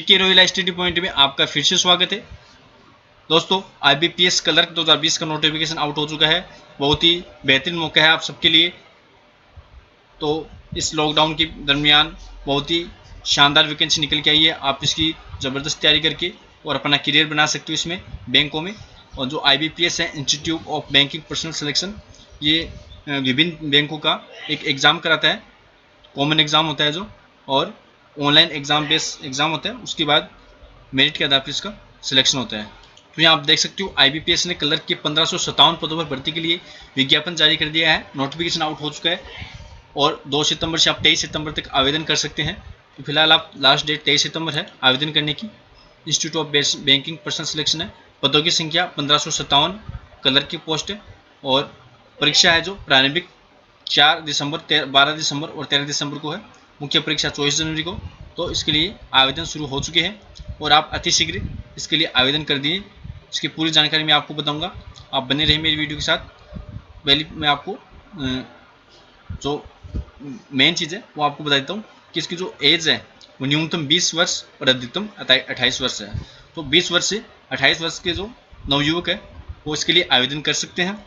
पीके royal study point में आपका फिर से स्वागत है। दोस्तों, IBPS क्लर्क 2020 का नोटिफिकेशन आउट हो चुका है। बहुत ही बेहतरीन मौका है आप सबके लिए। तो इस लॉकडाउन के दरमियान बहुत ही शानदार वैकेंसी निकल के आई है। आप इसकी ज़बरदस्त तैयारी करके और अपना करियर बना सकते हो इसमें बैंकों में। और जो IBPS है, institute of banking personal selection, ये विभिन्न बैंकों का एक एग्ज़ाम कराता है। कॉमन एग्ज़ाम होता है जो, और ऑनलाइन एग्ज़ाम बेस्ड एग्ज़ाम होता है। उसके बाद मेरिट के आधार पर इसका सिलेक्शन होता है। तो यहाँ आप देख सकते हो IBPS ने क्लर्क के 1557 पदों पर भर्ती के लिए विज्ञापन जारी कर दिया है। नोटिफिकेशन आउट हो चुका है और 2 सितंबर से आप 23 सितंबर तक आवेदन कर सकते हैं। तो फिलहाल आप लास्ट डेट 23 सितंबर है आवेदन करने की। Institute of banking personal selection है। पदों की संख्या 1557 क्लर्क की पोस्ट है। और परीक्षा है जो प्रारंभिक 4 दिसंबर, 12 दिसंबर और 13 दिसंबर को है। मुख्य परीक्षा 24 जनवरी को। तो इसके लिए आवेदन शुरू हो चुके हैं और आप अतिशीघ्र इसके लिए आवेदन कर दिए। इसकी पूरी जानकारी मैं आपको बताऊंगा, आप बने रहिए मेरी वीडियो के साथ। पहले मैं आपको जो मेन चीज़ है वो आपको बता देता हूँ कि इसकी जो एज है वो न्यूनतम 20 वर्ष और अधिकतम 28 वर्ष है। तो 20 वर्ष से 28 वर्ष के जो नवयुवक है वो इसके लिए आवेदन कर सकते हैं।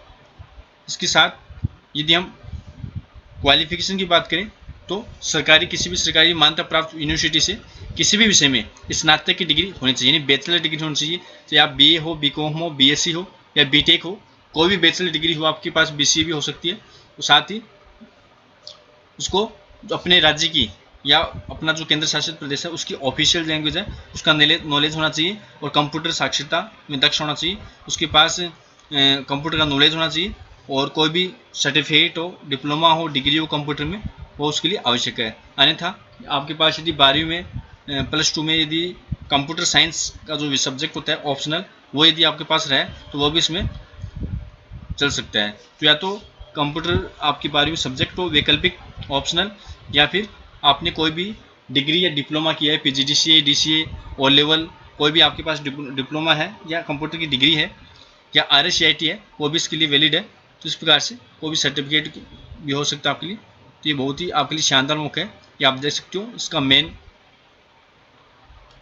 इसके साथ यदि हम क्वालिफिकेशन की बात करें तो सरकारी, किसी भी सरकारी मान्यता प्राप्त यूनिवर्सिटी से किसी भी विषय में स्नातक की डिग्री होनी चाहिए, यानी बैचलर डिग्री होनी चाहिए। चाहे आप BA हो, BCom हो, BSc हो या BTech हो, कोई भी बैचलर डिग्री हो आपके पास, BCA भी हो सकती है। तो साथ ही उसको अपने राज्य की या अपना जो केंद्र शासित प्रदेश है उसकी ऑफिशियल लैंग्वेज है उसका नॉलेज होना चाहिए। और कंप्यूटर साक्षरता में दक्ष होना चाहिए। उसके पास कंप्यूटर का नॉलेज होना चाहिए। और कोई भी सर्टिफिकेट हो, डिप्लोमा हो, डिग्री हो कंप्यूटर में, वो उसके लिए आवश्यक है। अन्यथा आपके पास यदि 12वीं में, +2 में यदि कंप्यूटर साइंस का जो सब्जेक्ट होता है ऑप्शनल, वो यदि आपके पास रहे तो वो भी इसमें चल सकता है। तो या तो कंप्यूटर आपकी 12वीं सब्जेक्ट हो वैकल्पिक ऑप्शनल, या फिर आपने कोई भी डिग्री या डिप्लोमा किया है, PGDCA, DCA और लेवल, कोई भी आपके पास डिप्लोमा है या कंप्यूटर की डिग्री है या RSCIT है, वो भी इसके लिए वैलिड है। तो इस प्रकार से कोई भी सर्टिफिकेट भी हो सकता है आपके लिए। तो ये बहुत ही आपके लिए शानदार मौका है, ये आप देख सकते हो। इसका मेन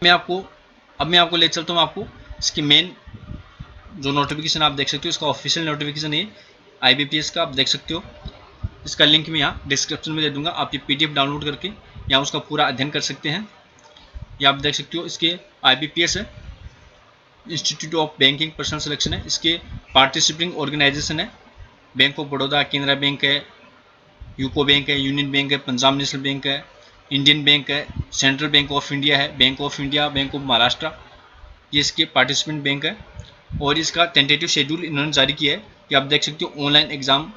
मैं आपको ले चलता हूँ आपको इसकी मेन जो नोटिफिकेशन आप देख सकते हो, इसका ऑफिशियल नोटिफिकेशन है IBPS का, आप देख सकते हो। इसका लिंक मैं यहाँ डिस्क्रिप्शन में दे दूंगा, आप ये PDF डाउनलोड करके यहाँ उसका पूरा अध्ययन कर सकते हैं। ये आप देख सकते हो, इसके IBPS है, institute of banking personal selection है। इसके पार्टिसिपेटिंग ऑर्गेनाइजेशन है bank of Baroda, Canara bank है, यूको बैंक है, यूनियन बैंक है, पंजाब नेशनल बैंक है, इंडियन बैंक है, सेंट्रल बैंक ऑफ इंडिया है, bank of India, bank of Maharashtra, ये इसके पार्टिसिपेंट बैंक है। और इसका टेंटेटिव शेड्यूल इन्होंने जारी किया है कि आप देख सकते हो ऑनलाइन एग्ज़ाम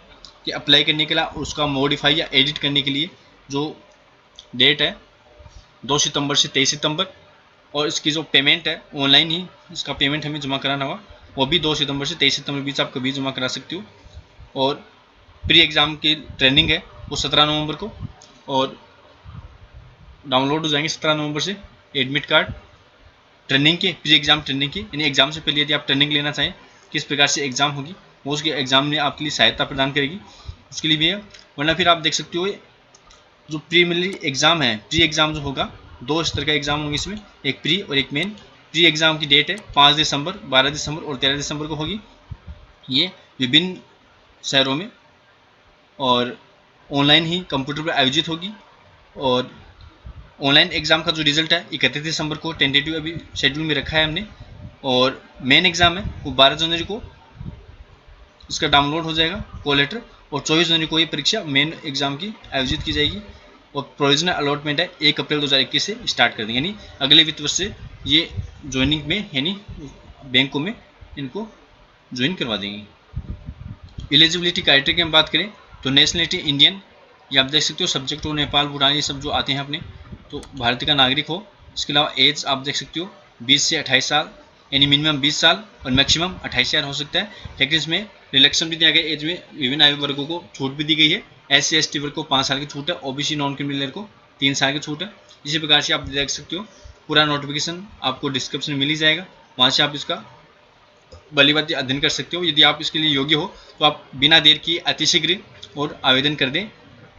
के अप्लाई करने के लिए, उसका मॉडिफाई या एडिट करने के लिए जो डेट है 2 सितंबर से 23 सितंबर। और इसकी जो पेमेंट है ऑनलाइन ही इसका पेमेंट हमें जमा कराना होगा, वो भी 2 सितंबर से 23 सितंबर बीच आप कभी जमा करा सकते हो। और प्री एग्ज़ाम की ट्रेनिंग है वो 17 नवंबर को, और डाउनलोड हो जाएंगे 17 नवंबर से एडमिट कार्ड ट्रेनिंग के, प्री एग्ज़ाम ट्रेनिंग की, यानी एग्ज़ाम से पहले यदि आप ट्रेनिंग लेना चाहें किस प्रकार से एग्ज़ाम होगी, वो उसके एग्ज़ाम में आपके लिए सहायता प्रदान करेगी, उसके लिए भी है। वरना फिर आप देख सकते हो जो प्रीलिमिनरी एग्ज़ाम है, प्री एग्ज़ाम जो होगा, 2 स्तर का एग्ज़ाम होंगे इसमें, एक प्री और एक मेन। प्री एग्ज़ाम की डेट है 5 दिसंबर, 12 दिसंबर और 13 दिसंबर को होगी। ये विभिन्न शहरों में और ऑनलाइन ही कंप्यूटर पर आयोजित होगी। और ऑनलाइन एग्ज़ाम का जो रिजल्ट है 31 दिसंबर को टेंटेटिव अभी शेड्यूल में रखा है हमने। और मेन एग्ज़ाम है वो 12 जनवरी को इसका डाउनलोड हो जाएगा कॉल लेटर, और 24 जनवरी को ये परीक्षा मेन एग्ज़ाम की आयोजित की जाएगी। और प्रोविजनल अलॉटमेंट है 1 अप्रैल 2021 से स्टार्ट कर देंगे, यानी अगले वित्त वर्ष से ये ज्वाइनिंग में, यानी बैंकों में इनको ज्वाइन करवा देंगे। एलिजिबिलिटी क्राइटेरिया की हम बात करें तो नेशनलिटी इंडियन, ये आप देख सकते हो, सब्जेक्ट हो नेपाल, भूटान, ये सब जो आते हैं अपने, तो भारतीय का नागरिक हो। इसके अलावा एज आप देख सकते हो 20 से 28 साल, यानी मिनिमम 20 साल और मैक्सिमम 28 साल हो सकता है। लेकिन इसमें रिलेक्शन भी दिया गया, एज में विभिन्न आयु वर्गों को छूट भी दी गई है। SC/ST वर्ग को 5 साल की छूट है, OBC नॉन क्रिमिनल को 3 साल की छूट है। इसी प्रकार से आप देख सकते हो, पूरा नोटिफिकेशन आपको डिस्क्रिप्शन में मिल ही जाएगा, वहाँ से आप इसका भलीभांति अध्ययन कर सकते हो। यदि आप इसके लिए योग्य हो तो आप बिना देर किए अतिशीघ्र और आवेदन कर दें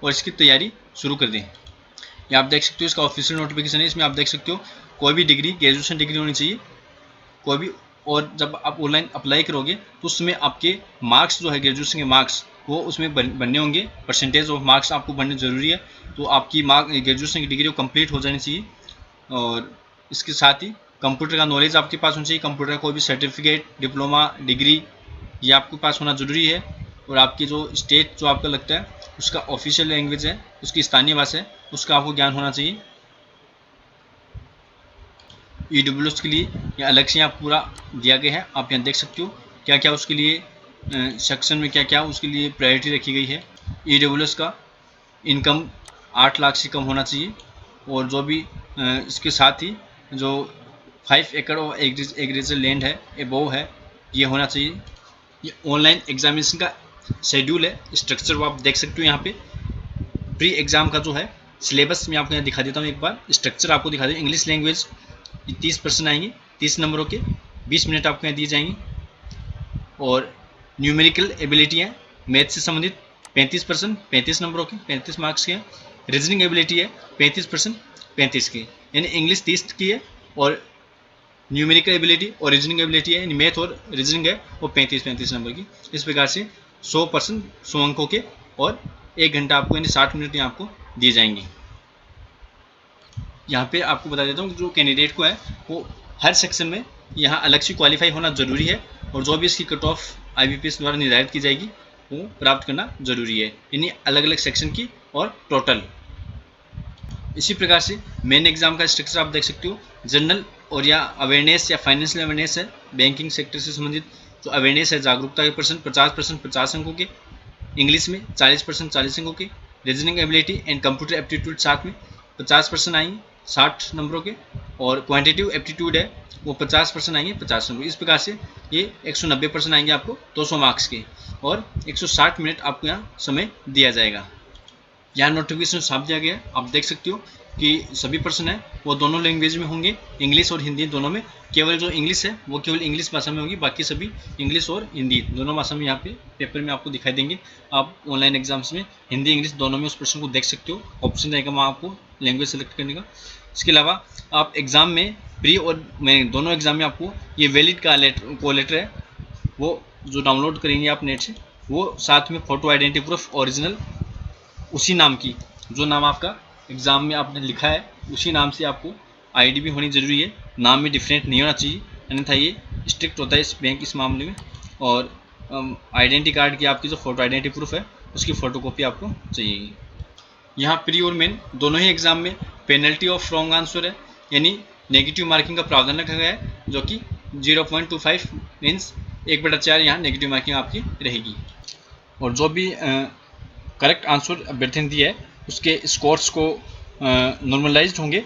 और इसकी तैयारी शुरू कर दें। ये आप देख सकते हो, इसका ऑफिशियल नोटिफिकेशन है। इसमें आप देख सकते हो कोई भी डिग्री, ग्रेजुएशन डिग्री होनी चाहिए कोई भी। और जब आप ऑनलाइन अप्लाई करोगे तो उसमें आपके मार्क्स जो है, ग्रेजुएशन के मार्क्स वो उसमें बनने होंगे, परसेंटेज ऑफ मार्क्स आपको बनने ज़रूरी है। तो आपकी ग्रेजुएशन की डिग्री वो कंप्लीट हो जानी चाहिए। और इसके साथ ही कंप्यूटर का नॉलेज आपके पास होना चाहिए। कंप्यूटर का कोई भी सर्टिफिकेट, डिप्लोमा, डिग्री ये आपके पास होना ज़रूरी है। और आपकी जो स्टेट जो आपका लगता है उसका ऑफिशियल लैंग्वेज है, उसकी स्थानीय भाषा है, उसका आपको ज्ञान होना चाहिए। EWS के लिए ये अलग से यहाँ पूरा दिया गया है, आप यहाँ देख सकते हो क्या क्या उसके लिए सेक्शन में क्या क्या उसके लिए प्रायोरिटी रखी गई है। EWS का इनकम 8 लाख से कम होना चाहिए। और जो भी इसके साथ ही जो 5 एकड़ और एग्रीकल्चर लैंड है एबोव है ये होना चाहिए। ये ऑनलाइन एग्जामिनेशन का शेड्यूल है, स्ट्रक्चर वो आप देख सकते हो यहाँ पे। प्री एग्ज़ाम का जो है सिलेबस मैं आपको यहाँ दिखा देता हूँ एक बार, स्ट्रक्चर आपको दिखा दूँ। इंग्लिश लैंग्वेज 30% आएंगे, 30 नंबरों के, 20 मिनट आपको यहाँ दिए जाएंगे। और न्यूमेरिकल एबिलिटी है मैथ से संबंधित 35%, 35 नंबरों के, 35 मार्क्स के। रीजनिंग एबिलिटी है 35%, 35 की, यानी इंग्लिश 30 की है। और न्यूमेरिकल एबिलिटी और रीजनिंग एबिलिटी है, यानी मैथ और रीजनिंग है वो 35 नंबर की। इस प्रकार से 100% 100 अंकों के। और 1 घंटा आपको यानी 60 मिनट यहाँ आपको दिए जाएंगे। यहाँ पे आपको बता देता हूँ जो कैंडिडेट को है वो हर सेक्शन में यहाँ अलग से क्वालिफाई होना ज़रूरी है। और जो भी इसकी कट ऑफ IBPS द्वारा निर्धारित की जाएगी वो प्राप्त करना ज़रूरी है, यानी अलग अलग सेक्शन की और टोटल। इसी प्रकार से मेन एग्जाम का स्ट्रक्चर आप देख सकते हो। जनरल और या अवेयरनेस या फाइनेंशियल अवेयरनेस है, बैंकिंग सेक्टर से संबंधित जो अवेयरनेस है, जागरूकता के परसेंट 50% 50 अंकों के। इंग्लिश में 40% 40 अंकों के। Reasoning ability and computer aptitude साथ में 50% आएंगे 60 नंबरों के। और क्वांटिटिव एप्टीट्यूड है वो 50% आएंगे 50 नंबर। इस प्रकार से ये 190% आएंगे आपको 200 मार्क्स के। और 160 मिनट आपको यहाँ समय दिया जाएगा। यहाँ नोटिफिकेशन साफ दिया गया है, आप देख सकते हो कि सभी प्रश्न है वो दोनों लैंग्वेज में होंगे, इंग्लिश और हिंदी दोनों में। केवल जो इंग्लिश है वो केवल इंग्लिश भाषा में होगी, बाकी सभी इंग्लिश और हिंदी दोनों भाषा में यहाँ पे पेपर में आपको दिखाई देंगे। आप ऑनलाइन एग्जाम्स में हिंदी इंग्लिश दोनों में उस प्रश्न को देख सकते हो, ऑप्शन रहेगा वहाँ आपको लैंग्वेज सेलेक्ट करने का। इसके अलावा आप एग्ज़ाम में प्री और मेन दोनों एग्जाम में आपको ये वैलिड का लेटर है वो जो डाउनलोड करेंगे आप नेट से, वो साथ में फ़ोटो आइडेंटिटी प्रूफ ओरिजिनल उसी नाम की, जो नाम आपका एग्ज़ाम में आपने लिखा है उसी नाम से आपको ID भी होनी ज़रूरी है, नाम में डिफरेंट नहीं होना चाहिए, अन्यथा ये स्ट्रिक्ट होता है इस बैंक इस मामले में। और आइडेंटिटी कार्ड की आपकी जो फ़ोटो आइडेंटिटी प्रूफ है उसकी फ़ोटोकॉपी आपको चाहिए। यहाँ प्री और मेन दोनों ही एग्ज़ाम में पेनल्टी ऑफ रॉन्ग आंसर है, यानी नेगेटिव मार्किंग का प्रावधान रखा गया है, जो कि 0.25 मीन्स 1/4 यहाँ नेगेटिव मार्किंग आपकी रहेगी। और जो भी करेक्ट आंसर अभ्यर्थी ने दिया है उसके स्कोर्स को नॉर्मलाइज्ड होंगे,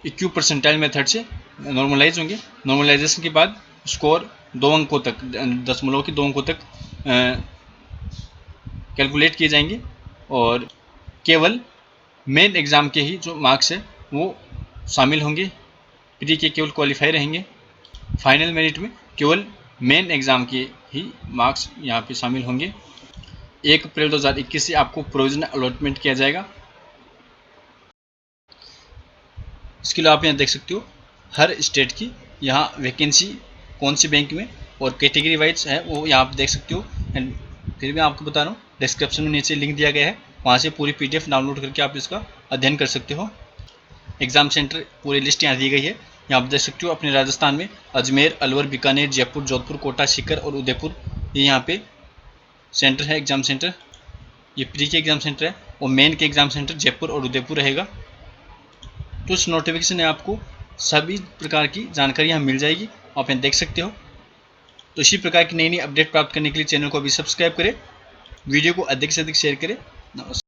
इक्यू परसेंटाइल मेथड से नॉर्मलाइज होंगे। नॉर्मलाइजेशन के बाद स्कोर 2 अंकों तक, दशमलव के 2 अंकों तक कैलकुलेट किए जाएंगे। और केवल मेन एग्ज़ाम के ही जो मार्क्स है वो शामिल होंगे, प्री के केवल क्वालिफाई रहेंगे। फाइनल मेरिट में केवल मेन एग्ज़ाम के ही मार्क्स यहाँ पे शामिल होंगे। 1 अप्रैल 2021 से आपको प्रोविजनल अलॉटमेंट किया जाएगा। इसके लिए आप यहाँ देख सकते हो हर स्टेट की यहाँ वैकेंसी कौन सी बैंक में और कैटेगरी वाइज है वो यहाँ आप देख सकते हो। एंड फिर मैं आपको बता रहा हूँ डिस्क्रिप्शन में नीचे लिंक दिया गया है, वहाँ से पूरी PDF डाउनलोड करके आप इसका अध्ययन कर सकते हो। एग्ज़ाम सेंटर पूरी लिस्ट यहाँ दी गई है, यहाँ आप देख सकते हो। अपने राजस्थान में अजमेर, अलवर, बीकानेर, जयपुर, जोधपुर, कोटा, सीकर और उदयपुर ये यहाँ पे सेंटर है एग्ज़ाम सेंटर। ये प्री के एग्ज़ाम सेंटर है और मेन के एग्ज़ाम सेंटर जयपुर और उदयपुर रहेगा। तो इस नोटिफिकेशन में आपको सभी प्रकार की जानकारी यहाँ मिल जाएगी, आप यहाँ देख सकते हो। तो इसी प्रकार की नई नई अपडेट प्राप्त करने के लिए चैनल को अभी सब्सक्राइब करें, वीडियो को अधिक से अधिक शेयर करें। नमस्कार।